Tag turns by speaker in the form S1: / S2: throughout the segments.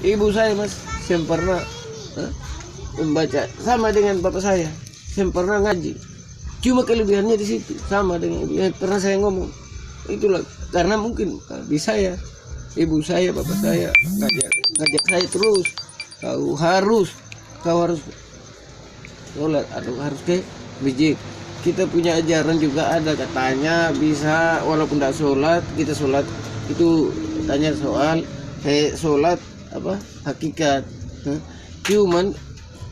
S1: ibu saya mas sempurna membaca sama dengan bapak saya sempurna ngaji. Cuma kelebihannya di situ sama dengan yang pernah saya ngomong. Itulah karena mungkin di saya, ibu saya, bapak saya ngajak saya terus. Kau harus sholat atau harus ke masjid. Kita punya ajaran juga ada katanya bisa walaupun tidak sholat kita sholat itu tanya soal sholat apa hakikat. Cuman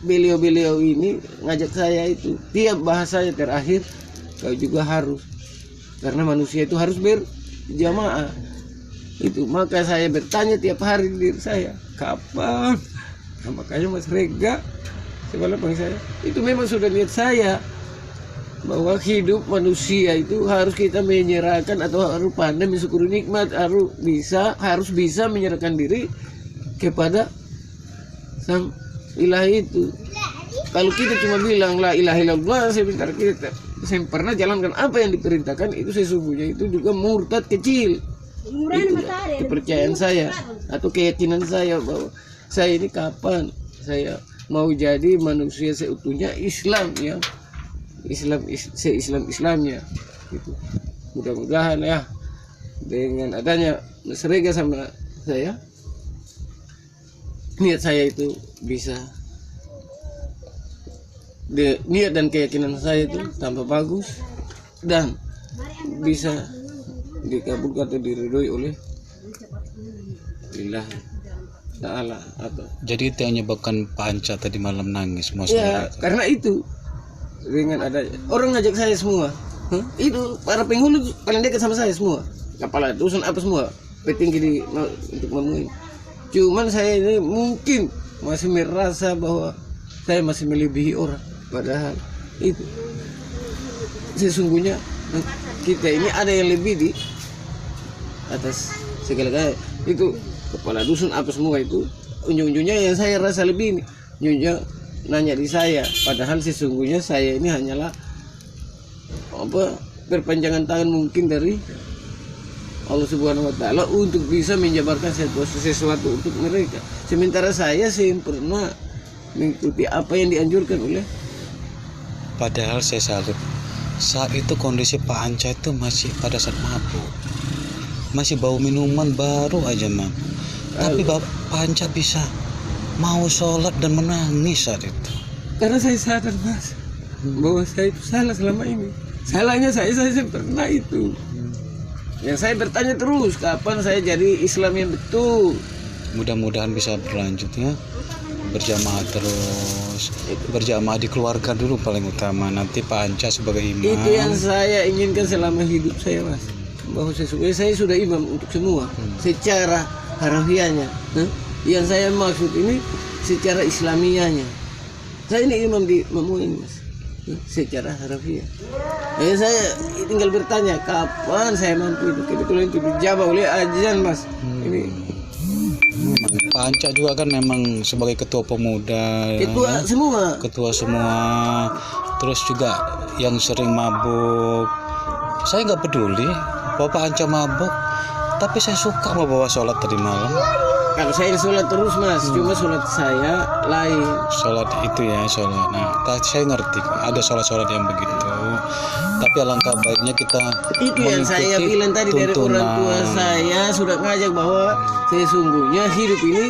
S1: beliau ini ngajak saya itu tiap bahasanya terakhir kau juga harus karena manusia itu harus berjamaah itu. Maka saya bertanya tiap hari diri saya kapan. Nah, makanya Mas Rega sebenarnya saya itu memang sudah lihat saya bahwa hidup manusia itu harus kita menyerahkan atau harus pandai mensyukuri nikmat, harus bisa menyerahkan diri kepada sang ilahi itu. Kalau kita cuma bilang la ilaha illallah sebentar kita pernah jalankan apa yang diperintahkan itu sesungguhnya itu juga murtad kecil. Itu kepercayaan saya atau keyakinan saya bahwa saya ini kapan saya mau jadi manusia seutuhnya Islam ya. Islamnya gitu. Mudah-mudahan ya dengan adanya Mas Rega sama saya niat saya itu bisa niat dan keyakinan saya itu tambah bagus dan bisa dikabulkan atau diridhoi oleh Allah Ta'ala. Atau
S2: jadi itu yang menyebabkan Pak Anca tadi malam nangis
S1: ya karena itu dengan ada orang ngajak saya semua itu para penghulu paling dekat sama saya semua kepala dusun apa semua petinggi di untuk memuin. Cuman saya ini mungkin masih merasa bahwa saya masih melebihi orang padahal itu sesungguhnya kita ini ada yang lebih di atas segala-galanya. Itu kepala dusun apa semua itu ujung-ujungnya yang saya rasa lebih ini ujungnya nanya di saya padahal sesungguhnya saya ini hanyalah apa perpanjangan tangan mungkin dari Allah Subhanahu wa taala untuk bisa menjabarkan sesuatu untuk mereka. Sementara saya sempurna mengikuti apa yang dianjurkan oleh.
S2: Padahal saya salut saat itu kondisi Pak Anca itu masih pada saat mabuk, masih bau minuman baru aja man. Tapi Pak Anca bisa mau sholat dan menangis saat itu.
S1: Karena saya sadar mas bahwa saya itu salah selama ini. Salahnya saya pernah itu. Yang saya bertanya terus kapan saya jadi Islam yang betul.
S2: Mudah-mudahan bisa berlanjut ya. Berjamaah terus. Berjamaah di keluarga dulu paling utama. Nanti Pak Anca sebagai imam.
S1: Itu yang saya inginkan selama hidup saya mas. Bahwa sesungguhnya saya sudah imam untuk semua secara harafiahnya. Yang saya maksud ini secara Islamiahnya. Saya ini imam di Memuin mas, secara harafiah. Saya tinggal bertanya kapan saya mampu itu. Kebetulan itu dijawab oleh ajan mas. Ini
S2: Pak Anca juga kan memang sebagai ketua pemuda. Ketua semua. Terus juga yang sering mabuk. Saya nggak peduli bahwa Pak Anca mabuk, tapi saya suka membawa sholat tadi malam.
S1: Kalau saya sholat terus mas, cuma sholat saya lain.
S2: Sholat itu ya sholat. Nah, saya ngerti ada sholat yang begitu. Tapi alangkah baiknya kita
S1: itu yang saya bilang tadi dari orang tua saya sudah ngajak bahwa sesungguhnya hidup ini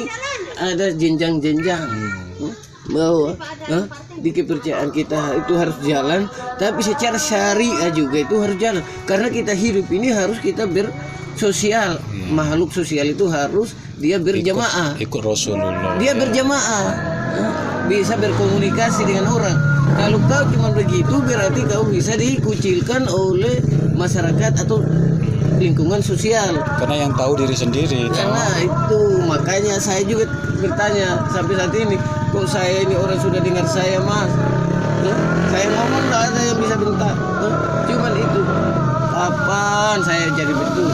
S1: ada jenjang-jenjang. Bahwa di kepercayaan kita itu harus jalan, tapi secara syariah juga itu harus jalan. Karena kita hidup ini harus kita bersosial. Makhluk sosial itu harus dia berjamaah.
S2: Ikut Rasulullah.
S1: Dia berjamaah. Bisa berkomunikasi dengan orang. Kalau kau cuma begitu berarti kau bisa dikucilkan oleh masyarakat atau lingkungan sosial.
S2: Karena yang tahu diri sendiri.
S1: Karena itu makanya saya juga bertanya sampai saat ini, kok saya ini orang sudah dengar saya mas, saya ngomong tidak ada yang bisa bentak, cuman itu kapan saya jadi betul,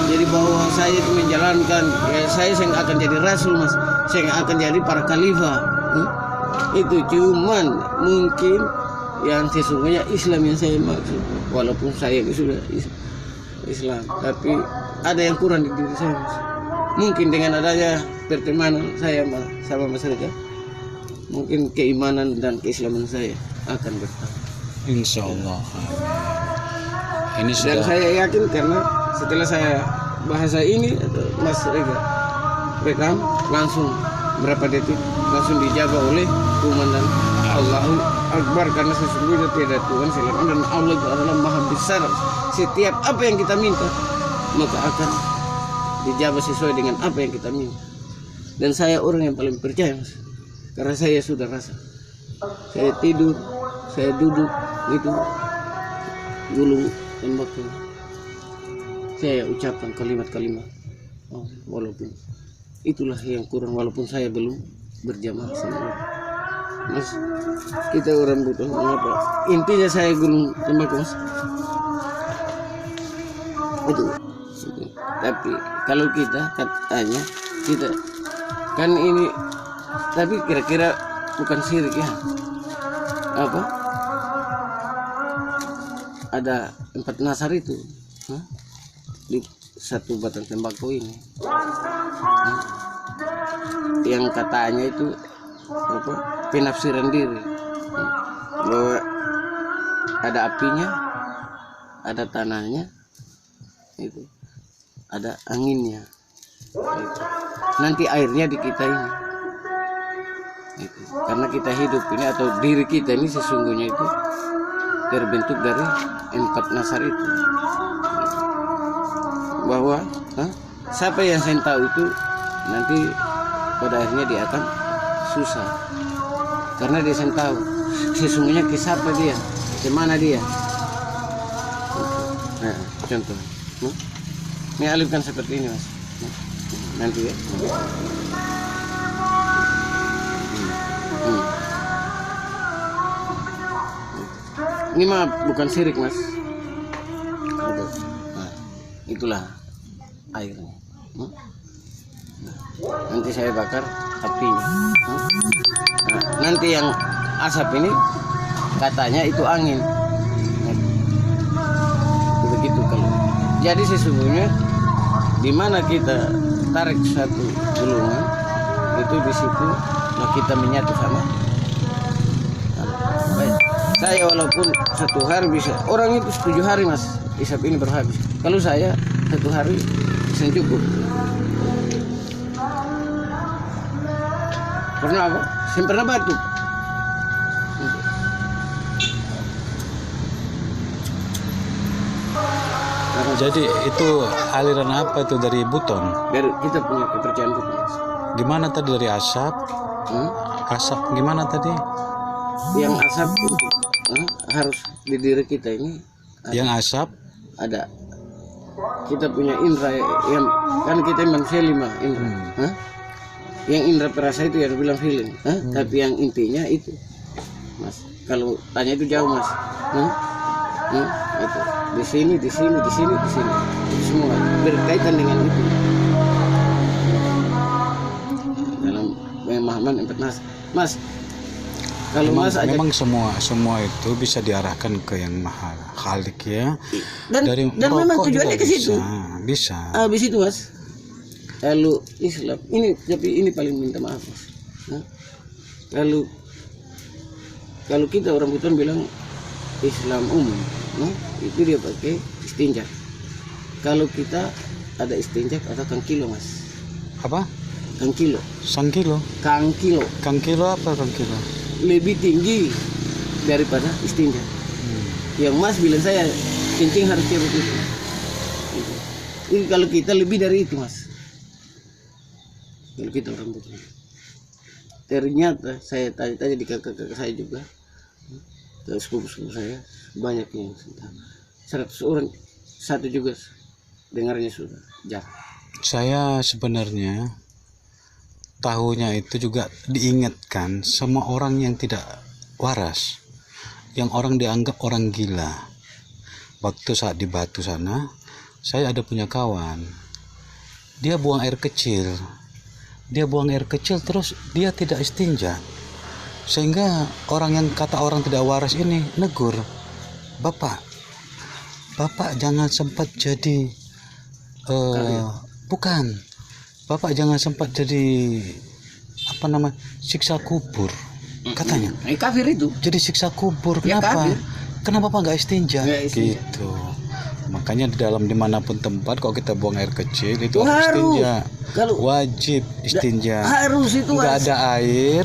S1: jadi bahwa saya itu menjalankan, ya saya nggak akan jadi rasul mas, saya nggak akan jadi para khalifah, itu cuman mungkin yang sesungguhnya Islam yang saya maksud, walaupun saya sudah Islam, tapi ada yang kurang di diri saya mas. mungkin dengan adanya pertemanan saya sama Mas Reza, mungkin keimanan dan keislaman saya akan bertambah.
S2: Insya Allah. Ini
S1: Dan
S2: sudah
S1: saya yakin karena setelah saya bahasa ini atau Mas Reza rekam langsung berapa detik langsung dijawab oleh komandan Allahu Akbar, karena sesungguhnya tidak Tuhan selain Allah, dan Allah itu adalah maha besar. Setiap apa yang kita minta maka akan dijawab sesuai dengan apa yang kita minta. Dan saya orang yang paling percaya, Mas, karena saya sudah rasa. Saya tidur, saya duduk itu gulung tembakau, saya ucapkan kalimat-kalimat, walaupun itulah yang kurang, walaupun saya belum berjamaah sama orang. Mas, kita orang butuh apa? Intinya saya gulung tembakau, Mas. Itu. Tapi kalau kita katanya kita kan ini, tapi kira-kira bukan syirik ya? Apa? Ada 4 nasar itu, di satu batang tembakau ini, yang katanya itu apa? Penafsiran diri, bahwa ada apinya, ada tanahnya, itu ada anginnya, itu. Nanti airnya di kita ini, itu. Karena kita hidup ini atau diri kita ini sesungguhnya itu terbentuk dari 4 nasar itu, bahwa siapa yang saya tahu itu nanti pada akhirnya dia akan susah, karena dia saya tahu sesungguhnya ke siapa dia, kemana dia. Nah, contoh ini alifkan seperti ini, Mas. Nanti ya. Ini mah bukan syirik, Mas. Nah, itulah airnya. Nanti saya bakar apinya. Nah, nanti yang asap ini katanya itu angin. Begitu kalau. Jadi sesungguhnya di mana kita tarik satu gulungan itu di situ kita menyatu sama. Saya walaupun 1 hari bisa, orang itu 7 hari, Mas, isap ini baru habis. Kalau saya 1 hari bisa cukup. Pernah apa? Pernah batu.
S2: jadi itu aliran apa itu dari Buton?
S1: Dari kita punya kepercayaan itu, Mas.
S2: Gimana tadi dari asap? Asap gimana tadi?
S1: Yang asap harus di diri kita ini ada,
S2: yang asap
S1: ada kita punya indera yang kan kita manusia 5 indera. Yang indera perasa itu yang bilang feeling, tapi yang intinya itu, Mas, kalau tanya itu jauh, Mas. Itu di sini itu semua berkaitan dengan itu dalam pemahaman 4 nas, Mas. Kalau
S2: memang semua itu bisa diarahkan ke yang maha khalik ya.
S1: Dan memang tujuannya ke situ.
S2: Bisa.
S1: Habis itu, Mas. Kalau Islam ini, tapi ini paling minta maaf, Mas. Kalau kita orang Buton bilang Islam umum, itu dia pakai istinjak. Kalau kita ada istinjak atau kangkilo, Mas.
S2: Apa?
S1: Kangkilo.
S2: Sangkilo.
S1: Kangkilo.
S2: Kangkilo apa kangkilo?
S1: Lebih tinggi daripada istinja. Yang Mas bilang saya kencing harus begitu. Ini kalau kita lebih dari itu, Mas. Kalau kita orang Buton. Ternyata saya tanya-tanya di kakak-kakak saya juga, ke sepupu-sepupu saya, banyak yang 100 orang satu juga dengarnya sudah jarang.
S2: Saya sebenarnya tahunya itu juga diingatkan sama orang yang tidak waras, yang orang dianggap orang gila. Waktu saat di Batu sana, saya ada punya kawan, dia buang air kecil terus dia tidak istinja, sehingga orang yang kata orang tidak waras ini negur, bapak jangan sempat jadi bukan, Bapak jangan sempat jadi apa nama siksa kubur katanya.
S1: Kafir itu.
S2: Jadi siksa kubur
S1: Ya,
S2: kenapa?
S1: kafir.
S2: Kenapa Bapak nggak istinja?
S1: Nggak istinja.
S2: Gitu. Makanya di dalam dimanapun tempat kalau kita buang air kecil itu harus
S1: Harus.
S2: istinja.
S1: Kalau
S2: Wajib istinja.
S1: harus itu
S2: Nggak
S1: harus.
S2: ada air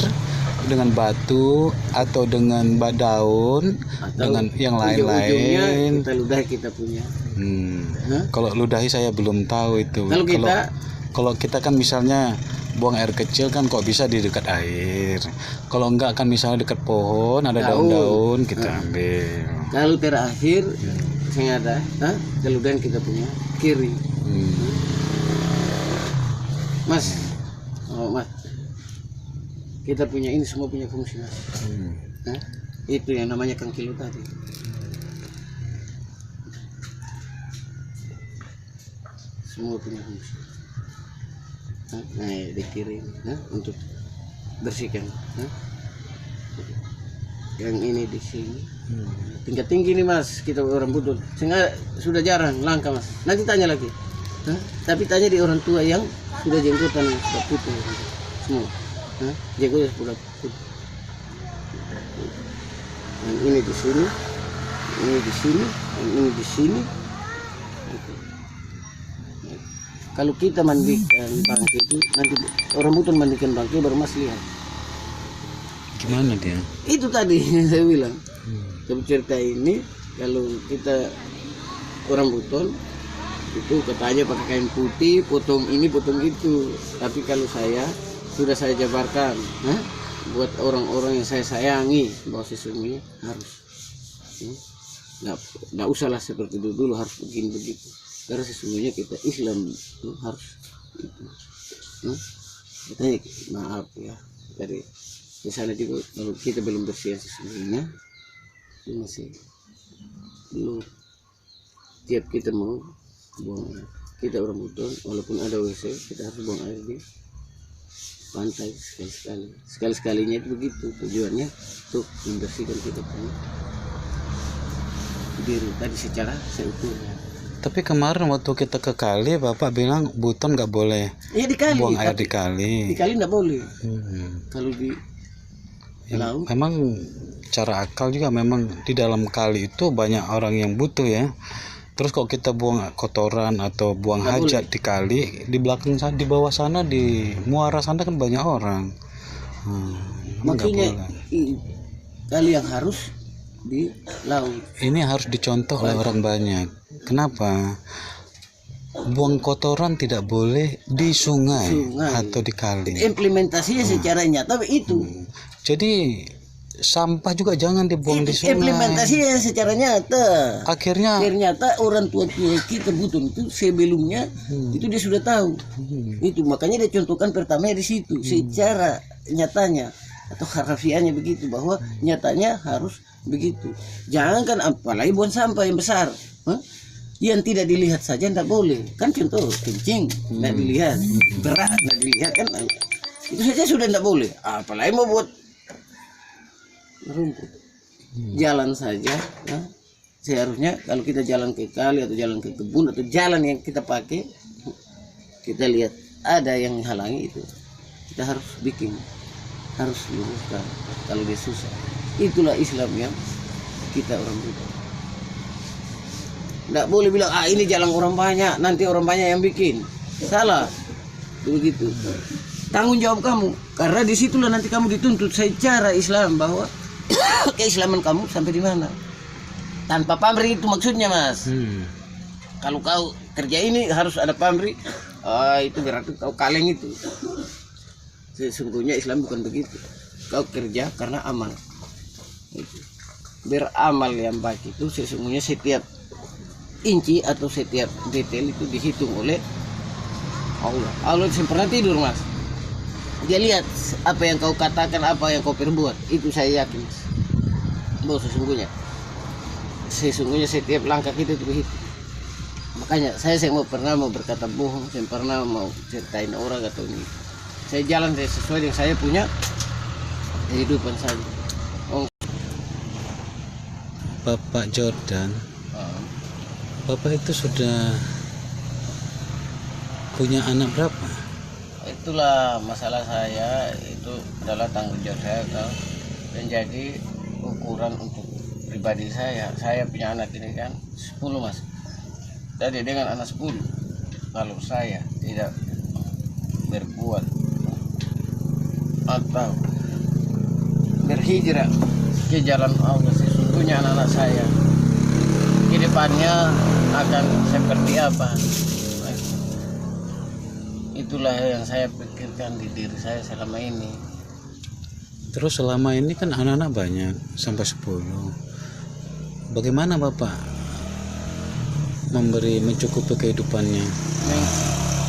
S2: dengan batu atau dengan daun
S1: Atau
S2: dengan yang
S1: ujung-ujungnya
S2: lain-lain.
S1: kita ludahi kita punya. Hah?
S2: Kalau ludahi saya belum tahu itu.
S1: Kalau kita
S2: Kalau kita kan misalnya buang air kecil kan kok bisa di dekat air. Kalau enggak kan misalnya dekat pohon ada
S1: Daun.
S2: daun-daun kita ambil.
S1: kalau terakhir saya ada, keludahan kita punya kiri. Mas, Mas, kita punya ini semua punya fungsi, Mas. Hah? Itu yang namanya kangkilo tadi. Semua punya fungsi. Nah, di kiri, untuk bersihkan. Yang ini di sini. Tingkat tinggi nih Mas, kita orang butuh. Sehingga sudah jarang langka Mas. Nanti tanya lagi. Tapi tanya di orang tua yang sudah jenggotan sudah putih semua. Jenggotnya sudah putih. Yang ini di sini, ini di sini, yang ini di sini. Kalau kita mandikan bangkai itu nanti orang butuh mandikan bangkai baru Mas lihat.
S2: Gimana dia?
S1: Itu tadi saya bilang. Tapi cerita ini kalau kita orang buton itu katanya pakai kain putih, potong ini, potong itu. Tapi kalau saya sudah saya jabarkan, buat orang-orang yang saya sayangi bahwa sesungguhnya harus, nggak usahlah seperti dulu harus begini begitu. Karena sesungguhnya kita Islam harus itu. Katanya maaf ya dari di sana juga kalau kita belum bersih sesungguhnya itu masih belum. Tiap kita mau buang air, kita orang butuh walaupun ada WC kita harus buang air di pantai sekali-sekalinya itu begitu tujuannya untuk membersihkan kita punya diri tadi secara seutuhnya.
S2: Tapi kemarin waktu kita ke kali Bapak bilang buton nggak boleh
S1: Di kali,
S2: buang air di kali.
S1: Di kali nggak boleh. Kalau di laut.
S2: Memang cara akal juga memang di dalam kali itu banyak orang yang butuh ya. Terus kalau kita buang kotoran atau buang
S1: Nggak
S2: hajat di kali, di belakang sana, di bawah sana, di muara sana kan banyak orang.
S1: Makanya kali yang harus di laut.
S2: Ini harus dicontoh oleh orang banyak. Kenapa? Buang kotoran tidak boleh di sungai atau di kali.
S1: Implementasinya secara nyata itu.
S2: Jadi sampah juga jangan dibuang di sungai.
S1: Implementasinya secara nyata.
S2: Akhirnya
S1: Ternyata orang tua kita butuh itu sebelumnya itu dia sudah tahu. Itu makanya dia contohkan pertama di situ secara nyatanya atau harafiahnya begitu bahwa nyatanya harus begitu. Jangan kan apalagi buang sampah yang besar. Yang tidak dilihat saja tidak boleh. Kan contoh kencing tidak dilihat, berat tidak dilihat kan itu saja sudah tidak boleh. Apalagi mau buat rumput. Jalan saja. Seharusnya kalau kita jalan ke kali atau jalan ke kebun atau jalan yang kita pakai, kita lihat ada yang halangi itu, kita harus bikin, harus luruskan kalau dia susah. Itulah Islam yang kita orang butuh. Nggak boleh bilang ini jalan orang banyak, nanti orang banyak yang bikin. Salah. Begitu. Tanggung jawab kamu, karena disitulah nanti kamu dituntut secara Islam bahwa keislaman kamu sampai di mana. Tanpa pamrih itu maksudnya Mas. Kalau kau kerja ini harus ada pamrih, itu berarti kau kaleng itu. Sesungguhnya Islam bukan begitu. Kau kerja karena amal. Itu. Beramal yang baik itu sesungguhnya setiap inci atau setiap detail itu dihitung oleh Allah. Allah pernah tidur Mas. Dia lihat apa yang kau katakan, apa yang kau perbuat. Itu saya yakin Mas. Bahwa sesungguhnya setiap langkah kita itu begitu. Makanya saya pernah mau berkata bohong, saya pernah mau ceritain orang atau ini. Saya jalan sesuai dengan saya punya kehidupan saya.
S2: Bapak Jordan, Bapak itu sudah punya anak berapa?
S1: itulah masalah saya, itu adalah tanggung jawab saya kalau menjadi ukuran untuk pribadi saya punya anak ini kan 10 mas, jadi dengan anak 10 kalau saya tidak berbuat atau berhijrah ke jalan Allah, sesungguhnya anak-anak saya ke depannya akan seperti apa. Itulah yang saya pikirkan di diri saya selama ini.
S2: Terus selama ini kan anak-anak banyak sampai 10. Bagaimana Bapak mencukupi kehidupannya?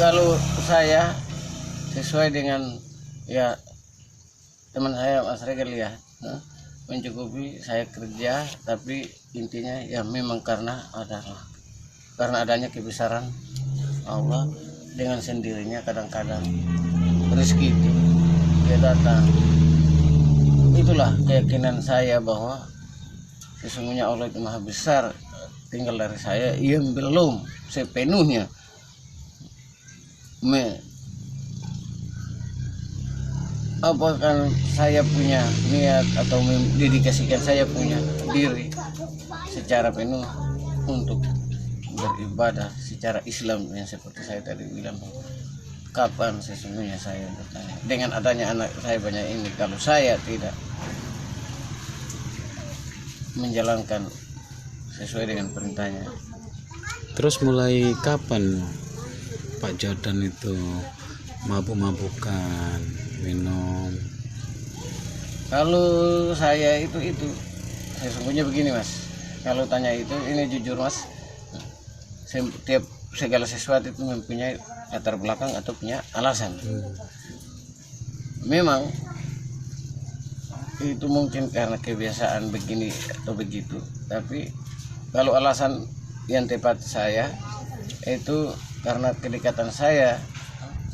S1: Kalau saya sesuai dengan ya teman saya Mas Regal ya, mencukupi saya kerja, tapi intinya ya memang karena adanya kebesaran Allah, dengan sendirinya kadang-kadang rezeki itu dia datang. Itulah keyakinan saya bahwa sesungguhnya Allah itu maha besar, tinggal dari saya yang belum sepenuhnya apakah saya punya niat atau mendedikasikan saya punya diri secara penuh untuk beribadah secara Islam yang seperti saya tadi bilang. Kapan sesungguhnya saya bertanya dengan adanya anak saya banyak ini, kalau saya tidak menjalankan sesuai dengan perintahnya.
S2: Terus mulai kapan Pak Jordan itu mabuk-mabukan, minum?
S1: Kalau saya itu sesungguhnya begini mas, kalau tanya itu ini jujur mas, setiap segala sesuatu itu mempunyai latar belakang atau punya alasan. Memang itu mungkin karena kebiasaan begini atau begitu, tapi kalau alasan yang tepat saya itu karena kedekatan saya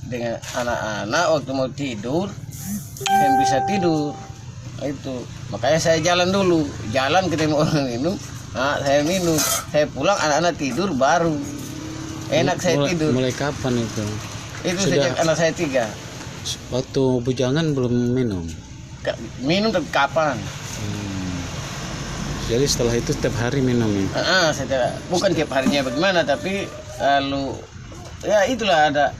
S1: dengan anak-anak waktu mau tidur yang bisa tidur itu, makanya saya jalan dulu, ketemu orang minum, saya minum, saya pulang anak-anak tidur baru enak saya tidur.
S2: Mulai kapan itu?
S1: Itu sejak anak saya 3.
S2: Waktu bujangan belum minum?
S1: Minum tapi kapan?
S2: Jadi setelah itu setiap hari minum ya?
S1: Bukan tiap harinya bagaimana, tapi kalau ya itulah ada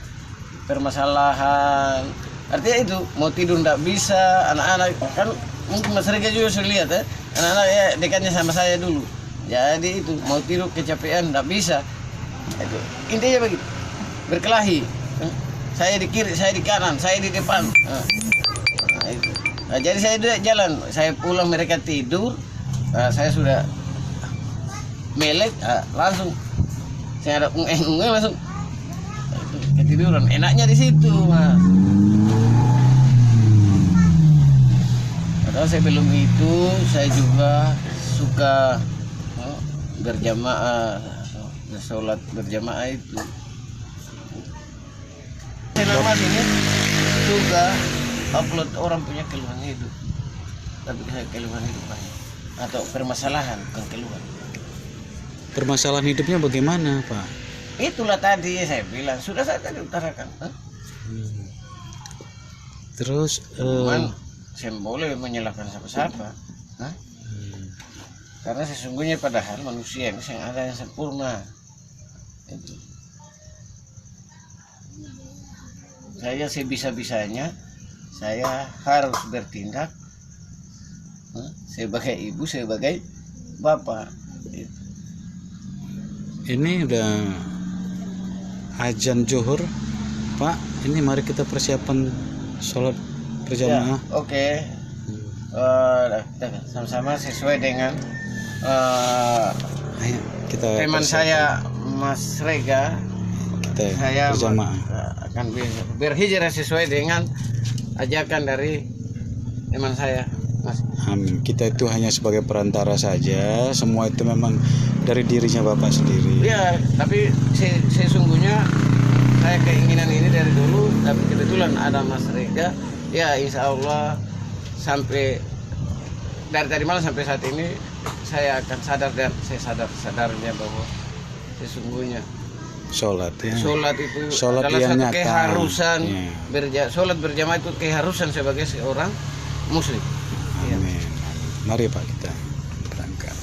S1: permasalahan. Artinya itu mau tidur tidak bisa, anak-anak kan mungkin Mas Rega juga sudah lihat ya, anak-anak ya dekatnya sama saya dulu. Jadi itu mau tidur kecapean tidak bisa. Itu intinya begitu, berkelahi. Saya di kiri, saya di kanan, saya di depan. Itu. Jadi saya jalan, saya pulang mereka tidur, saya sudah melek, langsung saya ada langsung ketiduran. Enaknya di situ mas. Padahal saya belum itu, saya juga suka berjamaah, sholat berjamaah itu. Selama ini juga upload orang punya keluhan hidup, tapi saya keluhan hidup banyak atau permasalahan, bukan keluhan.
S2: Permasalahan hidupnya bagaimana Pak?
S1: Itulah tadi saya bilang, sudah saya tadi utarakan.
S2: Terus
S1: saya boleh menyalahkan siapa-siapa, karena sesungguhnya padahal manusia ini yang ada yang sempurna. Itu. Saya sebisa-bisanya saya harus bertindak sebagai ibu, sebagai bapak. Itu.
S2: Ini udah azan zuhur Pak, ini mari kita persiapan sholat berjamaah.
S1: Ya, oke. Sama-sama sesuai dengan
S2: ayo kita
S1: teman saya Mas Rega. Saya
S2: berjamaah
S1: akan berhijrah sesuai dengan ajakan dari teman saya Mas.
S2: Kita itu hanya sebagai perantara saja, semua itu memang dari dirinya Bapak sendiri.
S1: Ya, tapi sesungguhnya saya keinginan ini dari dulu, tapi kebetulan ada Mas Rega. Ya insya Allah sampai dari tadi malam sampai saat ini saya akan sadar, dan saya sadarnya bahwa sesungguhnya
S2: sholat ya.
S1: Sholat itu
S2: Sholat
S1: adalah
S2: yang
S1: satu
S2: nyata.
S1: keharusan.
S2: Iya.
S1: Sholat berjamaah itu keharusan sebagai seorang muslim. Iya.
S2: Amin. Mari Pak kita berangkat.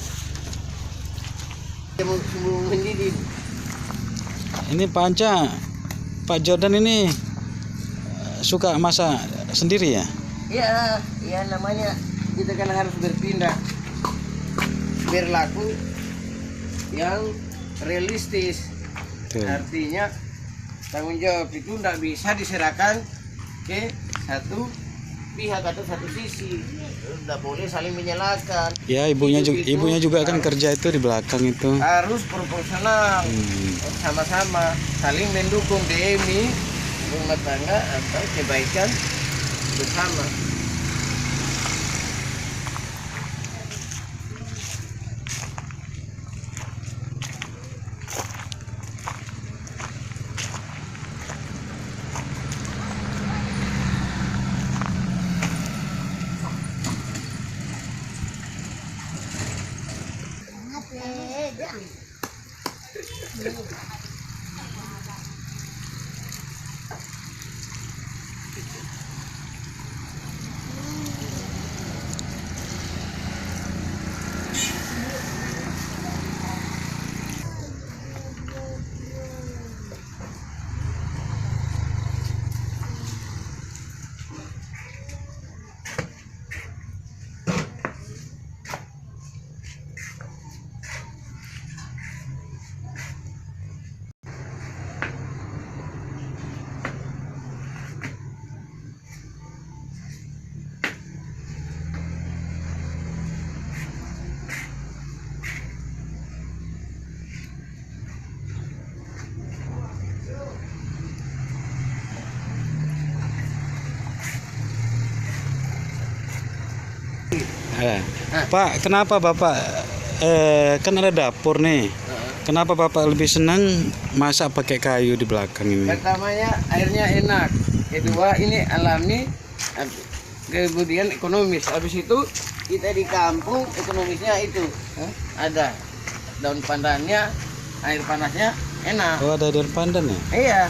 S1: Sebelum mendidih.
S2: Ini Pak Anca, Pak Jordan ini suka masak sendiri ya?
S1: Iya, ya namanya kita kan harus berpindah berlaku yang realistis.
S2: Tuh.
S1: Artinya tanggung jawab itu tidak bisa diserahkan ke satu pihak atau satu sisi. Tidak boleh saling menyalahkan.
S2: Ya ibunya juga,
S1: Hidup itu
S2: ibunya juga kan
S1: harus-
S2: kerja itu di belakang itu.
S1: harus proporsional, sama-sama saling mendukung demi rumah tangga atau kebaikan bersama.
S2: Pak, kenapa Bapak kan ada dapur nih? Kenapa Bapak lebih senang masak pakai kayu di belakang ini?
S1: Pertamanya airnya enak, kedua ini alami, kemudian ekonomis. Habis itu kita di kampung ekonomisnya itu ada daun pandannya, air panasnya enak.
S2: Oh ada air pandan ya?
S1: Iya,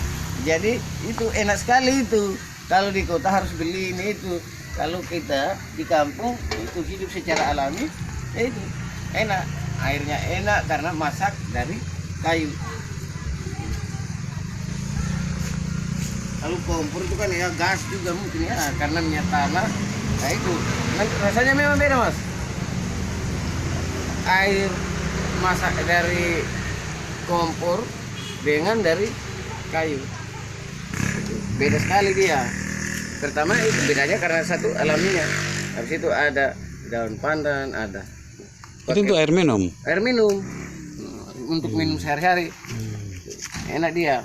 S1: jadi itu enak sekali itu. Kalau di kota harus beli ini itu. Kalau kita di kampung itu hidup secara alami, ya itu enak. Airnya enak karena masak dari kayu. Kalau kompor itu kan ya gas juga mungkin ya, karena minyak tanah. Nah itu, rasanya memang beda mas. Air masak dari kompor dengan dari kayu, beda sekali dia. Pertama itu bedanya karena satu alaminya, habis itu ada daun pandan, ada
S2: Itu untuk air minum?
S1: air minum untuk minum sehari-hari, enak dia.